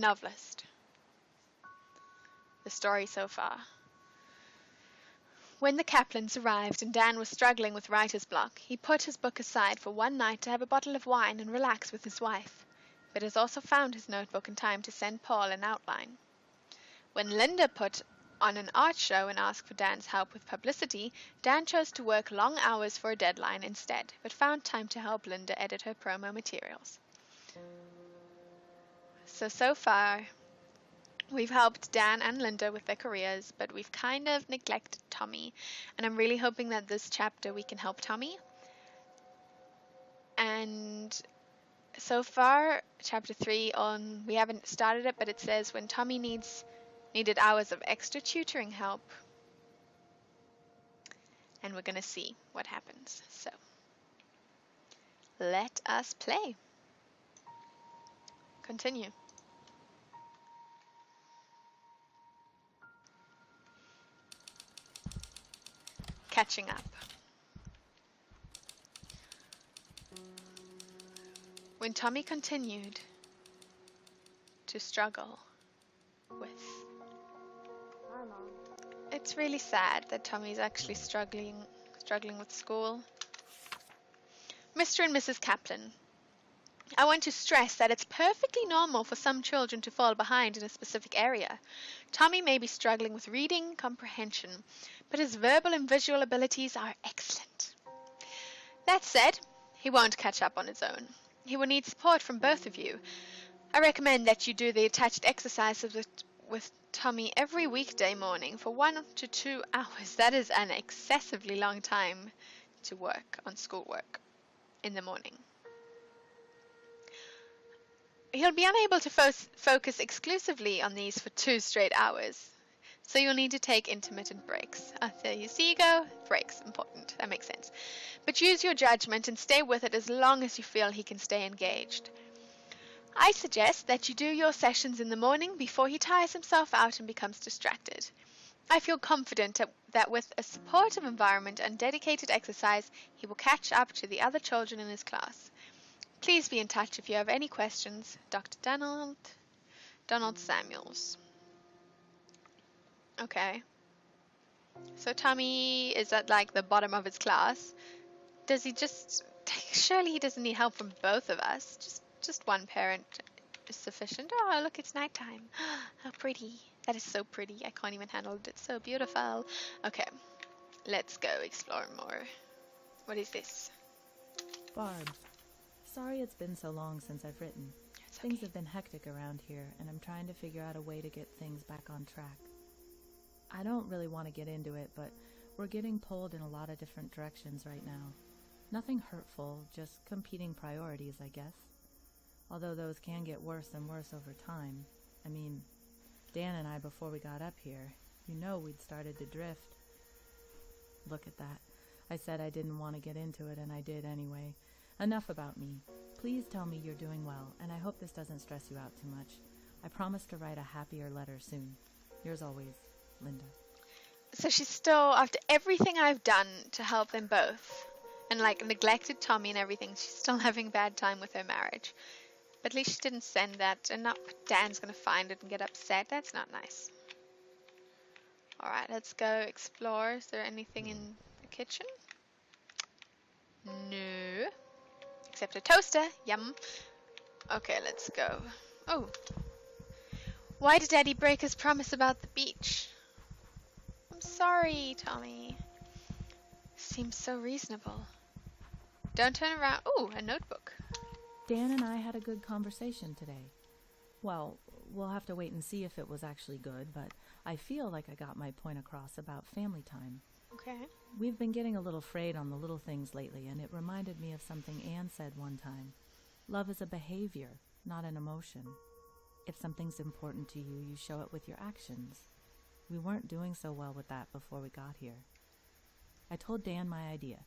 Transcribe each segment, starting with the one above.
Novelist. The story so far. When the Kaplans arrived and Dan was struggling with writer's block, he put his book aside for one night to have a bottle of wine and relax with his wife, but has also found his notebook in time to send Paul an outline. When Linda put on an art show and asked for Dan's help with publicity, Dan chose to work long hours for a deadline instead, but found time to help Linda edit her promo materials. So far, we've helped Dan and Linda with their careers, but we've kind of neglected Tommy, and I'm really hoping that this chapter we can help Tommy. And so far, chapter 3 we haven't started it, but it says when Tommy needed hours of extra tutoring help. And we're going to see what happens. So, let us play. Continue. Catching up. When Tommy continued to struggle with... It's really sad that Tommy's actually struggling with school. Mr. and Mrs. Kaplan, I want to stress that it's perfectly normal for some children to fall behind in a specific area. Tommy may be struggling with reading comprehension, but his verbal and visual abilities are excellent. That said, he won't catch up on his own. He will need support from both of you. I recommend that you do the attached exercises with Tommy every weekday morning for 1 to 2 hours. That is an excessively long time to work on schoolwork in the morning. He'll be unable to focus exclusively on these for 2 straight hours, so you'll need to take intermittent breaks. There you see you go. Breaks, important. That makes sense. But use your judgment and stay with it as long as you feel he can stay engaged. I suggest that you do your sessions in the morning before he tires himself out and becomes distracted. I feel confident that with a supportive environment and dedicated exercise, he will catch up to the other children in his class. Please be in touch if you have any questions. Dr. Donald Samuels. Okay. So Tommy is at like the bottom of his class. Does he just... Surely he doesn't need help from both of us. Just one parent is sufficient. Oh, look, it's nighttime. How pretty. That is so pretty. I can't even handle it. It's so beautiful. Okay. Let's go explore more. What is this? Barb. Sorry it's been so long since I've written. Things have been hectic around here, and I'm trying to figure out a way to get things back on track. I don't really want to get into it, but we're getting pulled in a lot of different directions right now. Nothing hurtful, just competing priorities, I guess. Although those can get worse and worse over time. I mean, Dan and I, before we got up here, we'd started to drift. Look at that. I said I didn't want to get into it, and I did anyway. Enough about me. Please tell me you're doing well, and I hope this doesn't stress you out too much. I promise to write a happier letter soon. Yours always, Linda. So she's still, after everything I've done to help them both, and like neglected Tommy and everything, she's still having a bad time with her marriage. But at least she didn't send that, and not Dan's going to find it and get upset. That's not nice. Alright, let's go explore. Is there anything in the kitchen? No. Except a toaster. Yum. Okay, let's go. Oh. Why did Daddy break his promise about the beach? I'm sorry, Tommy. Seems so reasonable. Don't turn around. Oh, a notebook. Dan and I had a good conversation today. Well, we'll have to wait and see if it was actually good, but I feel like I got my point across about family time. Okay. We've been getting a little frayed on the little things lately, and it reminded me of something Anne said one time. Love is a behavior, not an emotion. If something's important to you, you show it with your actions. We weren't doing so well with that before we got here. I told Dan my idea.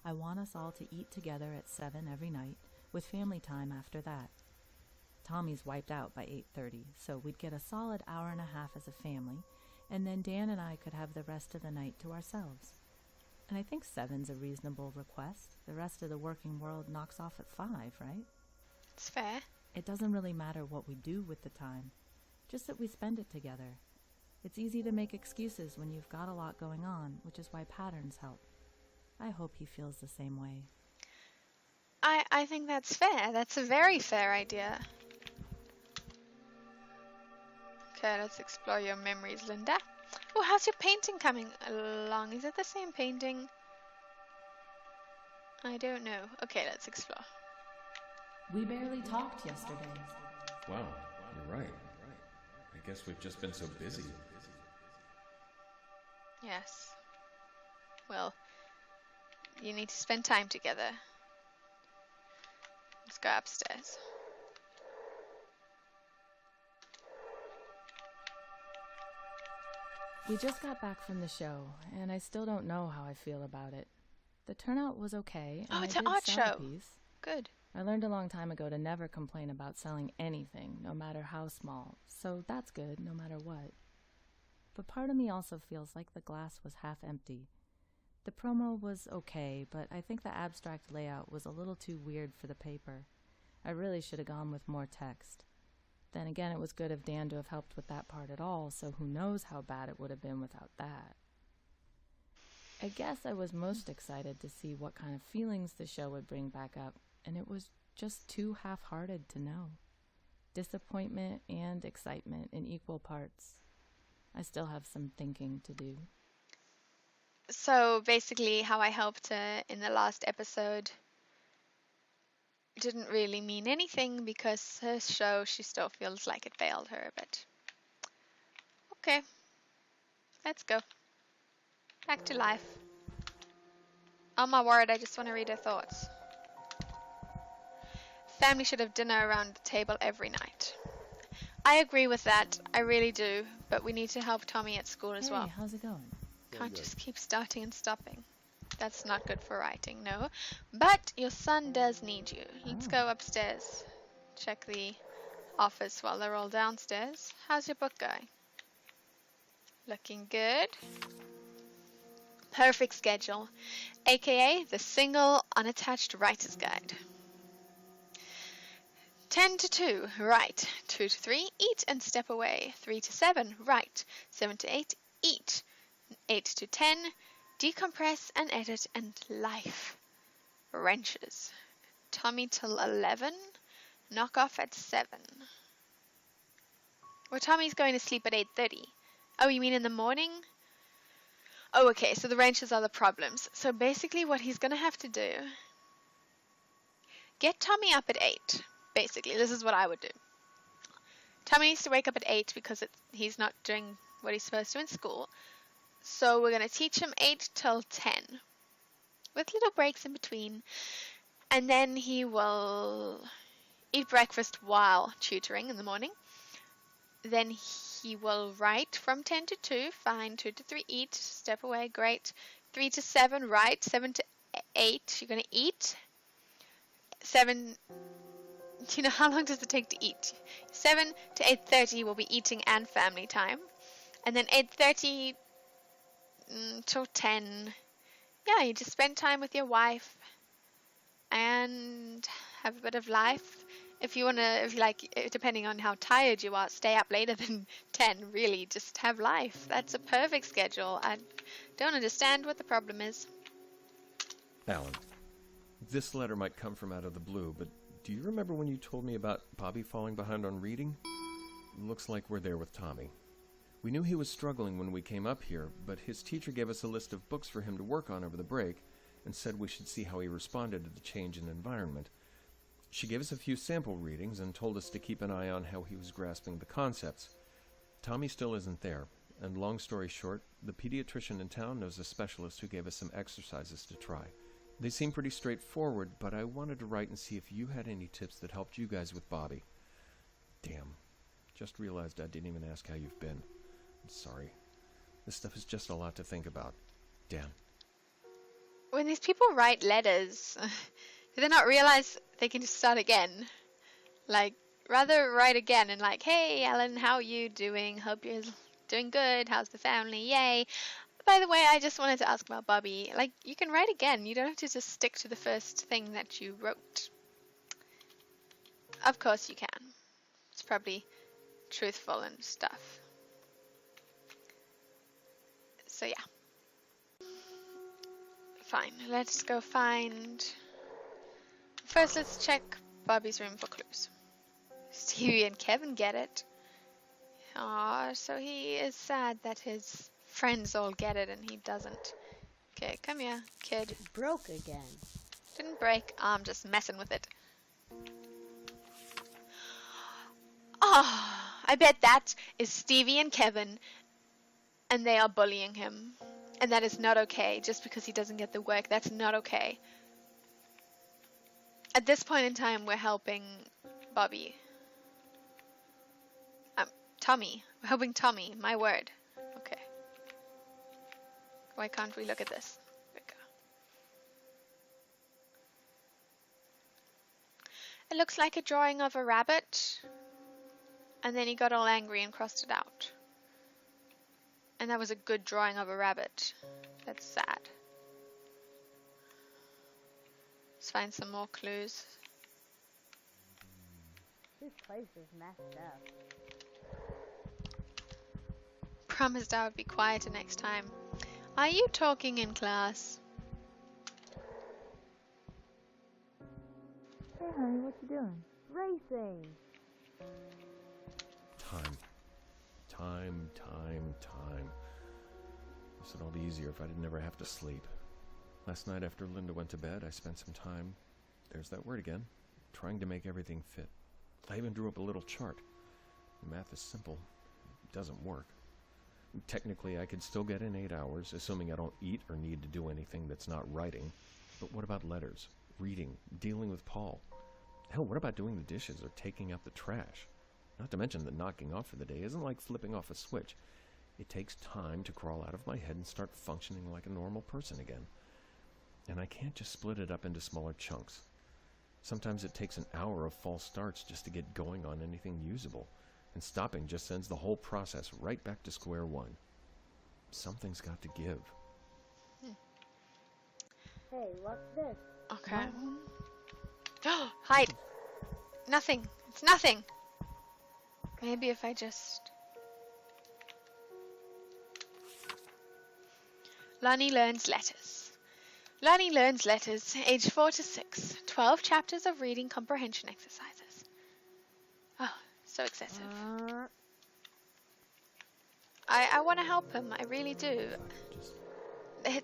I want us all to eat together at 7 every night, with family time after that. Tommy's wiped out by 8:30, so we'd get a solid hour and a half as a family, and then Dan and I could have the rest of the night to ourselves. And I think 7's a reasonable request. The rest of the working world knocks off at 5, right? It's fair. It doesn't really matter what we do with the time. just that we spend it together. It's easy to make excuses when you've got a lot going on, which is why patterns help. I hope he feels the same way. I think that's fair. That's a very fair idea. Okay, let's explore your memories, Linda. Oh, how's your painting coming along? Is it the same painting? I don't know. Okay, let's explore. We barely talked yesterday. Wow, you're right. I guess we've just been so busy. Yes. Well, you need to spend time together. Let's go upstairs. We just got back from the show, and I still don't know how I feel about it. The turnout was okay. Oh, And it's I an did art sell a show. piece. Good. I learned a long time ago to never complain about selling anything, no matter how small, so that's good, no matter what. But part of me also feels like the glass was half empty. The promo was okay, but I think the abstract layout was a little too weird for the paper. I really should have gone with more text. Then again, it was good of Dan to have helped with that part at all, so who knows how bad it would have been without that. I guess I was most excited to see what kind of feelings the show would bring back up, and it was just too half-hearted to know. Disappointment and excitement in equal parts. I still have some thinking to do. So basically how I helped her in the last episode didn't really mean anything because her show, she still feels like it failed her, but okay, let's go. Back to life. Oh my word, I just want to read her thoughts. Family should have dinner around the table every night. I agree with that, I really do, but we need to help Tommy at school as well. Hey, how's it going? Can't just keep starting and stopping. That's not good for writing, no. But your son does need you. Let's go upstairs. Check the office while they're all downstairs. How's your book going? Looking good. Perfect schedule, aka the single unattached writer's guide. 10 to 2, write. 2 to 3, eat and step away. 3 to 7, write. 7 to 8, eat. 8 to 10, decompress and edit and life. Wrenches. Tommy till 11, knock off at 7. Well, Tommy's going to sleep at 8:30. Oh, you mean in the morning? Oh, okay, so the wrenches are the problems. So basically what he's going to have to do, get Tommy up at 8. Basically, this is what I would do. Tommy needs to wake up at 8 because he's not doing what he's supposed to in school. So we're going to teach him 8 till 10 with little breaks in between. And then he will eat breakfast while tutoring in the morning. Then he will write from 10 to 2. Fine. 2 to 3, eat. Step away. Great. 3 to 7, write. 7 to 8, you're going to eat. 7... You know, how long does it take to eat? 7 to 8:30 will be eating and family time. And then 8:30 till 10. Yeah, you just spend time with your wife and have a bit of life. If you like, depending on how tired you are, stay up later than 10. Really, just have life. That's a perfect schedule. I don't understand what the problem is. Alan, this letter might come from out of the blue, but do you remember when you told me about Bobby falling behind on reading? Looks like we're there with Tommy. We knew he was struggling when we came up here, but his teacher gave us a list of books for him to work on over the break and said we should see how he responded to the change in environment. She gave us a few sample readings and told us to keep an eye on how he was grasping the concepts. Tommy still isn't there, and long story short, the pediatrician in town knows a specialist who gave us some exercises to try. They seem pretty straightforward, but I wanted to write and see if you had any tips that helped you guys with Bobby. Damn. Just realized I didn't even ask how you've been. I'm sorry. This stuff is just a lot to think about. Dan. When these people write letters, do they not realize they can just start again? Like, rather write again and like, hey, Alan, how are you doing? Hope you're doing good. How's the family? Yay. By the way, I just wanted to ask about Bobby. Like, you can write again. You don't have to just stick to the first thing that you wrote. Of course you can. It's probably truthful and stuff. So yeah. Fine, let's go find... First, let's check Bobby's room for clues. Stevie and Kevin get it. Aw, so he is sad that his friends all get it and he doesn't. Okay, come here, kid. It broke again. Didn't break. I'm just messing with it. Oh, I bet that is Stevie and Kevin, and they are bullying him. And that is not okay, just because he doesn't get the work. That's not okay. At this point in time, we're helping Bobby. Tommy. We're helping Tommy. My word. Okay. Why can't we look at this? There we go. It looks like a drawing of a rabbit. And then he got all angry and crossed it out. And that was a good drawing of a rabbit. That's sad. Let's find some more clues. This place is messed up. Promised I would be quieter next time. Are you talking in class? Hey, honey, what you doing? Racing! Time. This would all be easier if I didn't ever have to sleep. Last night after Linda went to bed, I spent some time, there's that word again, trying to make everything fit. I even drew up a little chart. The math is simple. It doesn't work. Technically, I could still get in 8 hours, assuming I don't eat or need to do anything that's not writing. But what about letters, reading, dealing with Paul? Hell, what about doing the dishes or taking out the trash? Not to mention that knocking off for the day isn't like flipping off a switch. It takes time to crawl out of my head and start functioning like a normal person again. And I can't just split it up into smaller chunks. Sometimes it takes an hour of false starts just to get going on anything usable. And stopping just sends the whole process right back to square one. Something's got to give. Hey, what's this? Okay. Hide! Nothing. It's nothing. Maybe if I just... Lonnie learns letters. Lonnie learns letters, age 4 to 6. 12 chapters of reading comprehension exercises. Oh, so excessive. I want to help him. I really do.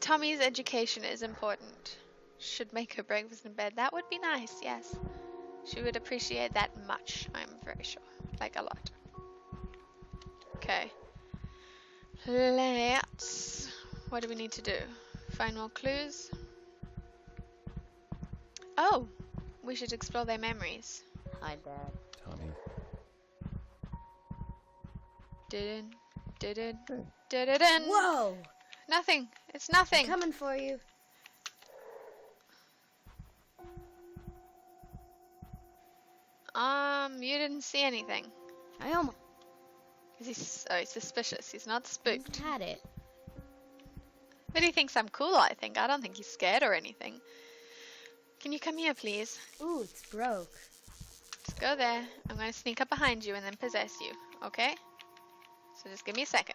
Tommy's education is important. Should make her breakfast in bed. That would be nice, yes. She would appreciate that much, I'm very sure. Like a lot. Okay. Let's... What do we need to do? Find more clues? Oh! We should explore their memories. Hi, Dad. Tommy. Didn't. Whoa! Nothing. It's nothing. Coming for you. You didn't see anything. I almost He's suspicious. He's not spooked. had it. But he thinks I'm cool, I think. I don't think he's scared or anything. Can you come here, please? Ooh, it's broke. Just go there. I'm going to sneak up behind you and then possess you, okay? So just give me a second.